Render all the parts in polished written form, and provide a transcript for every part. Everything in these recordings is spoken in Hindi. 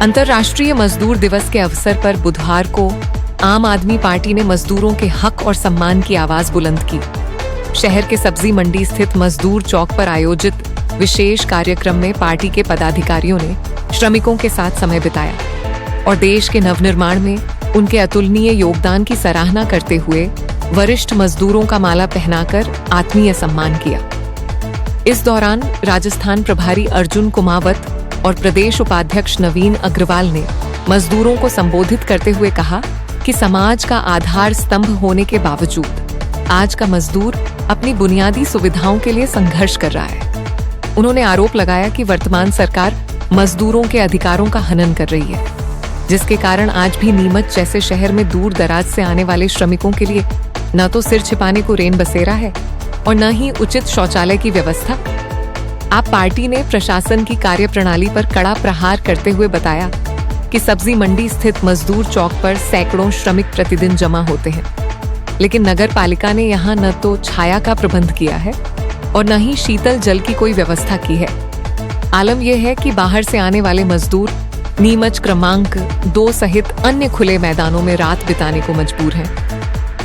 अंतर्राष्ट्रीय मजदूर दिवस के अवसर पर बुधवार को आम आदमी पार्टी ने मजदूरों के हक और सम्मान की आवाज बुलंद की। शहर के सब्जी मंडी स्थित मजदूर चौक पर आयोजित विशेष कार्यक्रम में पार्टी के पदाधिकारियों ने श्रमिकों के साथ समय बिताया और देश के नवनिर्माण में उनके अतुलनीय योगदान की सराहना करते हुए वरिष्ठ मजदूरों का माला पहनाकर आत्मीय सम्मान किया। इस दौरान राजस्थान प्रभारी अर्जुन कुमावत और प्रदेश उपाध्यक्ष नवीन अग्रवाल ने मजदूरों को संबोधित करते हुए कहा कि समाज का आधार स्तंभ होने के बावजूद आज का मजदूर अपनी बुनियादी सुविधाओं के लिए संघर्ष कर रहा है। उन्होंने आरोप लगाया कि वर्तमान सरकार मजदूरों के अधिकारों का हनन कर रही है, जिसके कारण आज भी नीमच जैसे शहर में दूर दराज से आने वाले श्रमिकों के लिए न तो सिर छिपाने को रेन बसेरा है और न ही उचित शौचालय की व्यवस्था। आप पार्टी ने प्रशासन की कार्यप्रणाली पर कड़ा प्रहार करते हुए बताया कि सब्जी मंडी स्थित मजदूर चौक पर सैकड़ों श्रमिक प्रतिदिन जमा होते हैं, लेकिन नगर पालिका ने यहाँ न तो छाया का प्रबंध किया है और न ही शीतल जल की कोई व्यवस्था की है। आलम यह है कि बाहर से आने वाले मजदूर नीमच क्रमांक 2 सहित अन्य खुले मैदानों में रात बिताने को मजबूर हैं।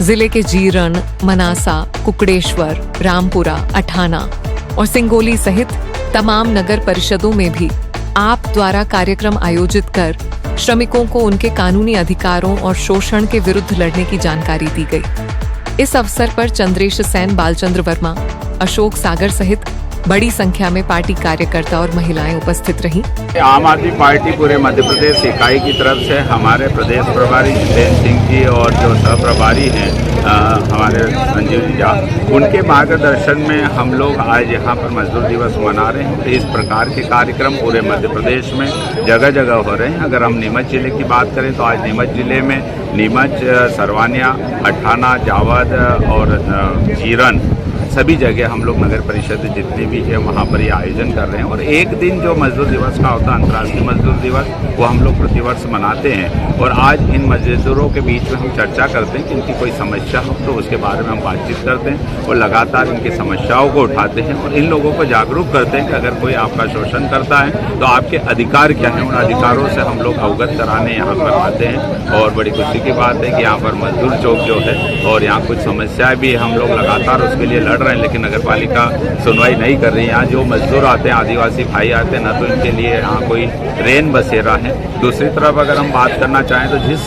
जिले के जीरण, मनासा, कुकड़ेश्वर, रामपुरा, अठाना और सिंगोली सहित तमाम नगर परिषदों में भी आप द्वारा कार्यक्रम आयोजित कर श्रमिकों को उनके कानूनी अधिकारों और शोषण के विरुद्ध लड़ने की जानकारी दी गई। इस अवसर पर चंद्रेश सेन, बालचंद्र वर्मा, अशोक सागर सहित बड़ी संख्या में पार्टी कार्यकर्ता और महिलाएं उपस्थित रहीं। आम आदमी पार्टी पूरे मध्य प्रदेश इकाई की तरफ से हमारे प्रदेश प्रभारी जितेंद्र सिंह जी और जो सह प्रभारी हैं हमारे संजीव झा, उनके मार्गदर्शन में हम लोग आज यहाँ पर मजदूर दिवस मना रहे हैं। इस प्रकार के कार्यक्रम पूरे मध्य प्रदेश में जगह जगह हो रहे हैं। अगर हम नीमच जिले की बात करें तो आज नीमच जिले में नीमच, सरवानिया, अठाना, जावद और जीरण सभी जगह हम लोग नगर परिषद जितनी भी है वहाँ पर ये आयोजन कर रहे हैं। और एक दिन जो मजदूर दिवस का होता है, अंतर्राष्ट्रीय मजदूर दिवस, वो हम लोग प्रतिवर्ष मनाते हैं। और आज इन मजदूरों के बीच में हम चर्चा करते हैं कि इनकी कोई समस्या हो तो उसके बारे में हम बातचीत करते हैं और लगातार इनकी समस्याओं को उठाते हैं और इन लोगों को जागरूक करते हैं कि अगर कोई आपका शोषण करता है तो आपके अधिकार क्या हैं। उन अधिकारों से हम लोग अवगत कराने यहाँ पर आते हैं। और बड़ी खुशी की बात है कि यहाँ पर मजदूर चौक जो है और यहाँ कुछ समस्याएं भी हम लोग लगातार उसके लिए लड़ रहे हैं, लेकिन नगर पालिका सुनवाई नहीं कर रही है। यहाँ जो मजदूर आते हैं, आदिवासी भाई आते हैं, ना तो इनके लिए यहाँ कोई रेन बसेरा है। दूसरी तरफ अगर हम बात करना चाहें तो जिस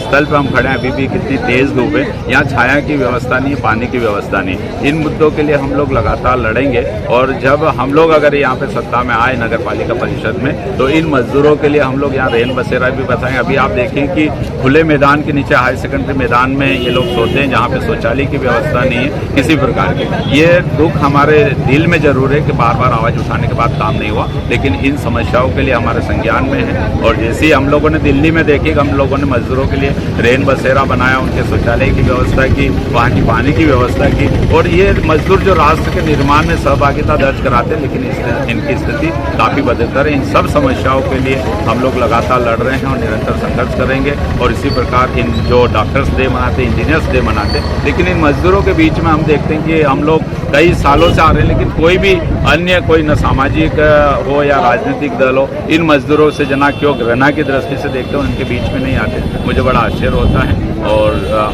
स्थल पर हम खड़े हैं अभी भी कितनी तेज धूप है, यहाँ छाया की व्यवस्था नहीं है, पानी की व्यवस्था नहीं। इन मुद्दों के लिए हम लोग लगातार लड़ेंगे और जब हम लोग अगर यहाँ पे सत्ता में आए नगर पालिका परिषद में तो इन मजदूरों के लिए हम लोग यहाँ रेन बसेरा भी बताएं। अभी आप देखें कि खुले मैदान के नीचे हाई सेकेंडरी मैदान में ये लोग सोते हैं, जहाँ पे शौचालय की व्यवस्था नहीं है किसी प्रकार की। ये दुख हमारे दिल में जरूर है कि बार बार आवाज उठाने के बाद काम नहीं हुआ, लेकिन इन समस्याओं के लिए हमारे संज्ञान में है। और जैसे ही हम लोगों ने दिल्ली में देखी, हम लोगों ने मजदूरों के लिए रेन बसेरा बनाया, उनके शौचालय की व्यवस्था की, वहाँ की पानी की व्यवस्था की। और ये मजदूर जो राष्ट्र के निर्माण में सहभागिता दर्ज कराते हैं, लेकिन इनकी स्थिति काफी बदतर है। इन सब समस्याओं के लिए हम लोग लगातार लड़ रहे हैं और निरंतर संघर्ष करेंगे। और इसी प्रकार इन जो डॉक्टर्स डे मनाते, इंजीनियर्स डे मनाते, लेकिन इन मजदूरों के बीच में हम देखते हैं कि हम लोग कई सालों से आ रहे हैं, लेकिन कोई भी अन्य कोई न सामाजिक हो या राजनीतिक दल हो, इन मजदूरों से जना क्यों घृणा की दृष्टि से देखते हो, उनके बीच में नहीं आते। मुझे बड़ा आश्चर्य होता है। और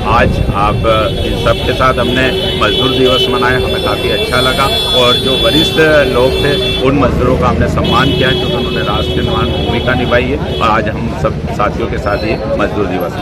आज आप इन सब के साथ हमने मजदूर दिवस मनाया, हमें काफ़ी अच्छा लगा। और जो वरिष्ठ लोग थे उन मजदूरों का हमने सम्मान किया क्योंकि उन्होंने राष्ट्र निर्माण भूमिका निभाई है। और आज हम सब साथियों के साथ ये मजदूर दिवस